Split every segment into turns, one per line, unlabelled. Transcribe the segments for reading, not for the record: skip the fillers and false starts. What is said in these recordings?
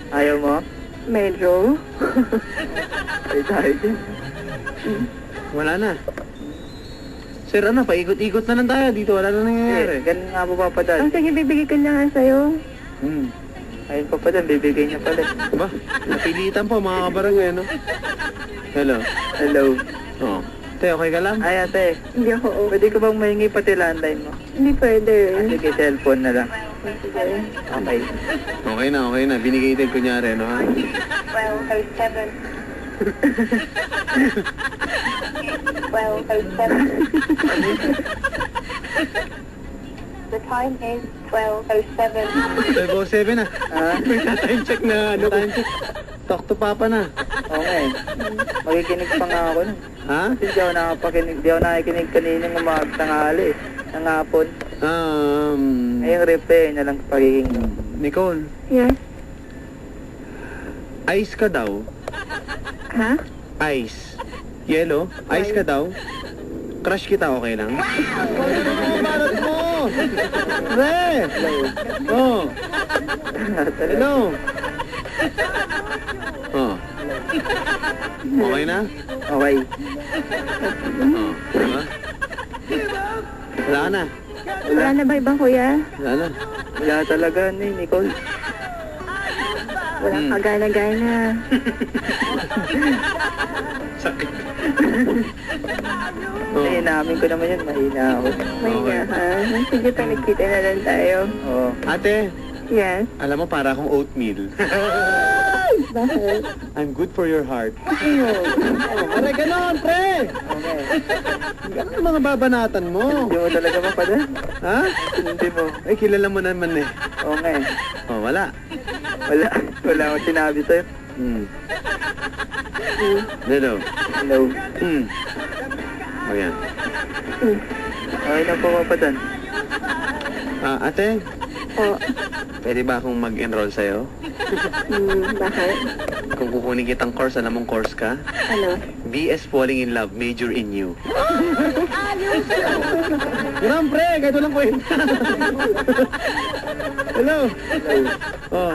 Ayaw mo?
Medyo.
Ay tayo dyan.
Wala na. Sir, ano, paikot-ikot na lang tayo dito. Wala na nangyayari.
Ganun nga po papadal.
Ang sige, bibigay ko na nga sa'yo.
Ayun papadal, bibigay niya pala.
Ba? Napilitan po mga kabarangay, no? Hello.
Hello.
Oh. Te, okay ka lang?
Ay ate,
Hindi ako.
pwede ko bang mahingi pati landline mo?
Hindi pwede.
Sige, cellphone na lang.
Sige.
Okay.
Okay na. Binigay din kunyari, no? Ha?
12:07. 12:07. The time is 12:07.
12:07 na. May time check na, ano? Time check. Talk to Papa na.
Okay. Makikinig pa nga ako nun.
Ha?
Kasi di ako nakikinig kaninang tanghali. Ng hapon. Ngayong replay na lang pakikinggan.
Nicole,
Yes.
ice ka daw.
Ha?
Ice. Yellow? Ice ka daw. Crush kita, okay lang? Barat mo! Re! Oh! Hello! Oh. Okay na?
Okay.
Oh. Diba? Wala ka na.
Wala na ba ibang kuya?
Wala na.
Wala talaga ni Nicole.
Walang kagana-gana.
Sakit.
Inamin ko naman yun, mahina ako.
Mahina ha? Sige, nagkita na lang tayo.
Oo.
Ate,
Yes.
alam mo para akong oatmeal.
Bakit?
I'm good for your heart.
Ayun.
Pare, ganon, pre!
Okay.
Ganon ang mga babanatan mo.
Hindi mo talaga mapadal?
Ha?
Hindi mo.
Ay, kilala mo naman eh.
Okay.
Oh, wala.
Wala akong sinabi sa'yo.
Hello.
Hello.
O yan.
Okay na po mapadal.
Ate,
O,
pwede ba akong mag-enroll sa'yo?
bakit?
Kung kukunin kitang course, alam mong course ka?
Ano?
BS Falling in Love, major in you. Ganun, pre! Ganito lang kwenta. Hello? Oh.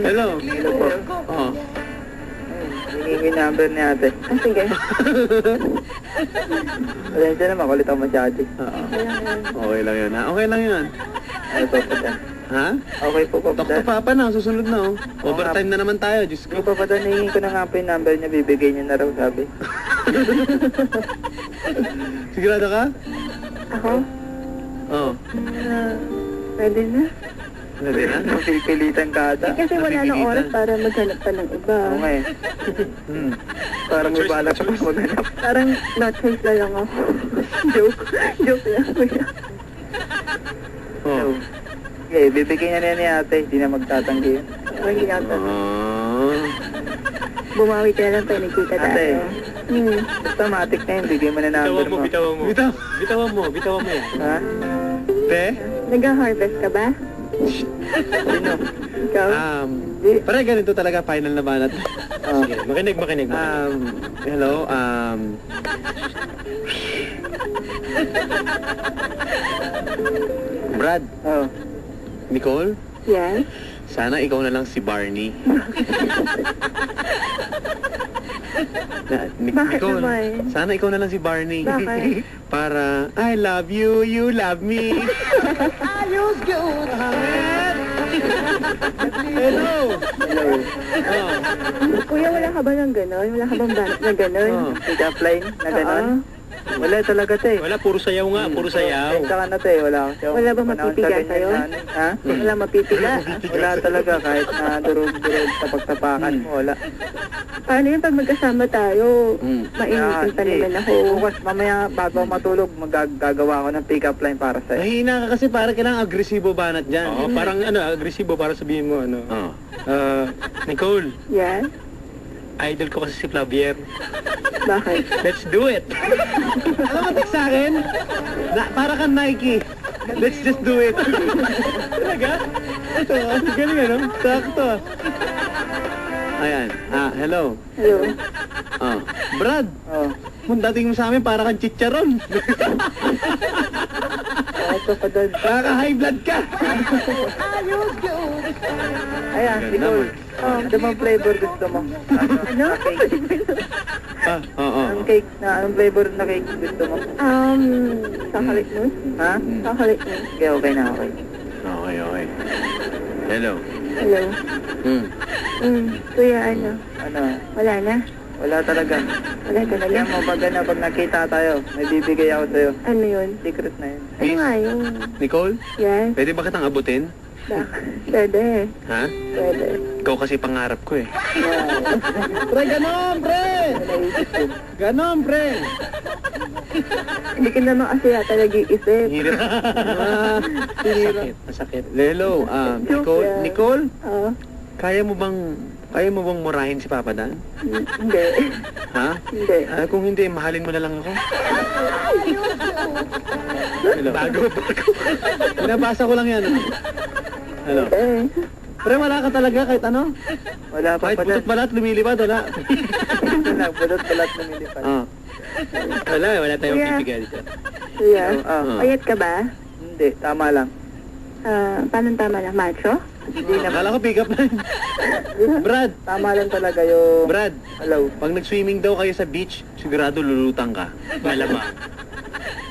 Hello?
Hello po.
Oh.
Hingin yung number ni ate.
Sige.
Pasensya na, makulit ako masyado.
Okay lang yun, ha? Okay lang yun.
Ano po papadal?
Ha?
Okay po
Talk to
papadal.
Papa na, susunod na, oh. Overtime na naman tayo, Diyos
Hindi
ko.
papadal, hingin ko na nga po yung number niya, bibigay niya na raw sabi.
Sigurado ka?
Ako?
Oo.
Pwede na.
Pwede na?
Napipilitan ka ata.
Kasi wala nang oras para maghanap pa ng iba.
Okay. Parang may balak pa maghanap.
Parang not choice na lang ako. Joke. Joke lang kuya.
Oh.
Okay, bibigay niya na yan ni ate, hindi na magtatanggi yun.
Hindi yata.
Ah.
Bumawi ka na lang tayo, nagkita
Ate.
tayo.
Basta matik na yun, bigay mo na number mo.
Bitawan mo yan.
Ha?
Te?
Nag-harvest ka ba?
Sino?
Ikaw?
Pare ganito talaga, final na banat.
Oh.
Makinig. Hello, Brad,
Oh.
Nicole,
Yes?
sana ikaw na lang si Barney.
Bakit
Nicole,
naman?
sana ikaw na lang si Barney.
Bakit?
Para, I love you, you love me. Ayos good. Hello.
Hello.
Oh.
Kuya, wala ka ba ng ganon? Wala ka bang banat na ganon?
Oh.
Pick up line na gano'n? Wala talaga te.
Wala, puro sayaw nga, puro sayaw.
Saka na te, wala akong
Wala bang
panahon
mapipiga
sa ganyan
sa'yo?
na ano, Ha?
Wala mapipiga.
Wala talaga kahit na durog-durog sa pagtapakan mo, wala.
Paano yun pag magkasama tayo? Mainitin pa
Hindi.
naman ako.
Bukas, mamaya bago ako matulog, gagawa ako ng pick up line para sa'yo.
Mahina ka kasi para kailangan agresibo banat dyan.
Oo, parang agresibo para sabihin mo,
Oh.
Nicole,
Yes?
idol ko kasi si Flavier.
Bakit?
Let's do it.
Alam mo, sa akin, para kang Nike. Let's just do it.
Talaga?
Ito, galing ano? Sakto. Ayan. Hello.
Hello?
Brad,
Oh.
kung dating mo sa amin, para kang chicharon.
Bakit papadad?
Nakaka-high blood ka!
Ayan, Nicole. Ano bang flavor gusto mo? Ano? Cake.
Ah, oo.
Anong cake na? Anong flavor na cake gusto mo?
Chocolate mousse.
Ha?
Chocolate mousse.
Okay, okay na, okay.
Okay, okay. Hello.
Hello. Kuya, ano?
Ano?
Wala na?
Wala talaga.
Wala talaga?
Kaya mo, pag nakita tayo, may bibigay ako sa'yo.
Ano yun?
Secret na yun.
Ano nga yun?
Nicole,
Yes.
pwede ba kitang abutin?
Pwede.
Ha?
Pwede.
Ikaw kasi pangarap ko eh.
Pre, ganon, pre! Ganon, pre!
Hindi ka naman kasi yata nag-iisip.
Hirap.
Masakit, masakit.
Hello, Nicole,
yan.
Nicole,
Oo.
kaya mo bang murahin si Papa Dan?
Hindi.
Ha?
Hindi.
Kung hindi, mahalin mo na lang ako. Hello. Bago. Binabasa ko lang yan. Hello.
Eh.
Pre, wala ka talaga kahit ano?
Wala pa
Kahit
pa
putot balat, lumilipad, wala.
Nagbulot palat na nilipad.
Wala tayong
Kuya.
pipigil dito.
Kuya,
Ah.
payat ka ba?
Hindi, tama lang.
Paano tama lang? Macho?
Hindi naman.
Akala ko pick up na yun. Brad,
Tama lang talaga yung...
Brad,
Hello.
pag nag-swimming daw kayo sa beach, sigurado lulutang ka.
Malamang.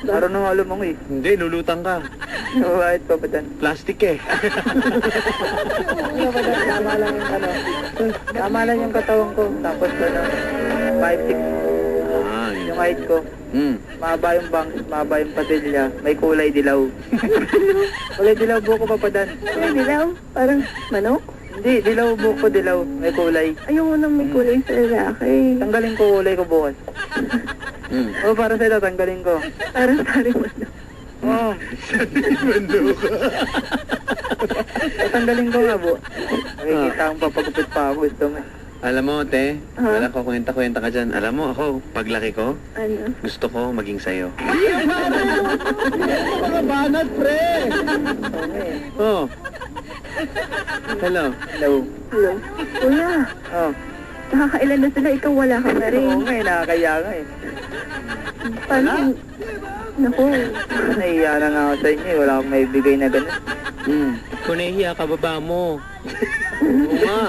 Marunong ako lumangoy.
Hindi, lulutang ka.
Bakit pa ba dyan?
Plastic eh.
Ano ba dyan? Tama lang yung ano. Tama lang yung katawan ko. Tapos ano, 5'6".
Ah,
Yung height ko. Mahaba yung bangs, mahaba yung patilya. May kulay dilaw. Kulay dilaw buko pa pa dyan.
Kulay dilaw? Parang manok?
Hindi, dilaw buko dilaw. May kulay.
Ayoko nang may kulay sa lalaki.
Tanggalin ko kulay ko bukas. O para sa'yo, tanggalin ko.
Parang sari manok.
Oo. Tanggalin ko nga bu. Nakikita akong papagupit pa ako. Gusto mo.
Alam mo, te,
Ha?
wala ko kwenta-kwenta ka dyan. Alam mo, ako, paglaki ko,
Ano?
gusto ko maging sayo.
Mga banat, pre!
Oh. Hello.
Hello.
Hello? Kuya,
Oh.
nakakailan na sila, ikaw wala ka pa rin.
Oo nga eh, nakakaya nga eh.
Paano? Naku,
Nahiya na nga ako sa inyo eh. Wala akong may bigay na gano'n.
Kung nahihiya ka, baba mo.
Oo nga.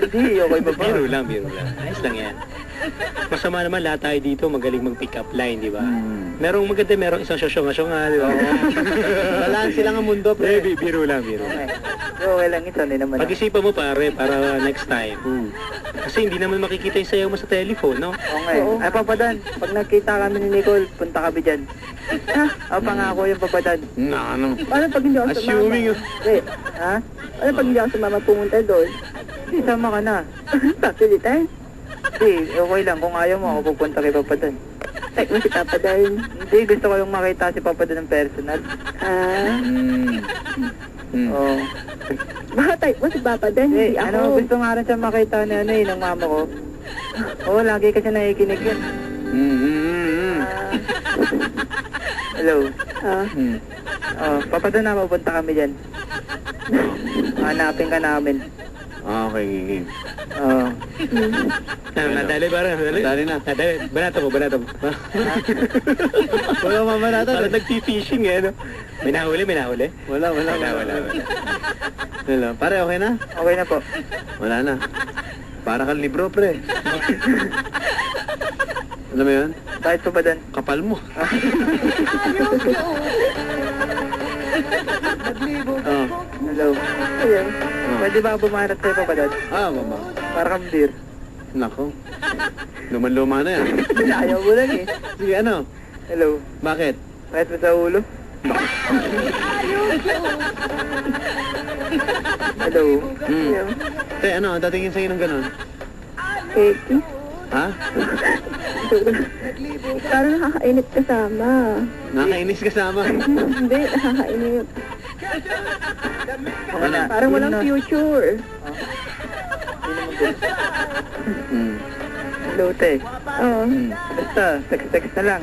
Hindi, okay ba ba?
Biro lang, biro lang. Ayos lang yan. Masama naman lahat tayo dito, magaling mag-pick up line, di ba? Merong maganda, merong isang syosyong-asyong, di ba?
Walaan sila ng mundo, pre.
Biro lang, biro.
Okay. Okay lang ito, hindi naman.
Pag-isipan mo pare, para next time. Kasi hindi naman makikita yung sayaw mo sa telephone, no?
Okay. Ay, Papadan, pag nakita kami ni Nicole, punta kami dyan. Ah, pangako yung Papadan.
Ano?
paano pag hindi ako sumama?
Assuming yun.
Hindi. Ha?
Paano pag hindi ako sumama pumunta doon?
Hindi, sama ka na.
Papilitan?
Hindi, okay lang. Kung ayaw mo, ako pupunta kay Papadan.
Type mo si Papa Dan.
Hindi, gusto ko yung makita si Papadan ng personal. Oo.
Baka type mo si Papa Dan,
Eh,
hindi ako.
ano, gusto nga rin siya makita ni ano eh, ng mama ko. Oo, lagi kasi nakikinig yun. Hello. Oh, Papadan na, mapunta kami dyan. Hanapin ka namin.
Okay, game.
Oo.
Nadali ba rin?
Nadali na.
Nadali. Banata mo, banata mo.
Wala mamanatan.
Parang nag-fishing eh, no? May nahuli, may nahuli.
Wala.
Wala.
Hello. Pare, okay na?
Okay na po.
Wala na. Para kang libro, pre. Alam mo yun?
Bakit Papadan?
Kapal mo. Oh.
Hello.
Ayun.
Pwede ba bumanat sa'yo Papadan?
Mama.
Para kang beer.
Nako. Luman-luma na yan.
Ayaw mo lang eh.
Sige, ano?
Hello.
Bakit?
Bakit mo sa ulo? Hello.
Ayun.
Te, ano? Datingin sa'yo ng ganun.
Keki.
Ha?
Parang nakakainit kasama.
Nakakainis kasama.
Hindi, nakakainit.
Okay na.
Parang walang future.
Hello, te.
Oo.
Basta, text-text na lang.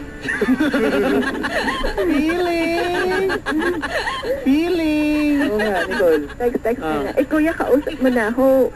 Feeling!
Oo nga, Nicole.
Text na lang. Eh, kuya, kausap mo na ako.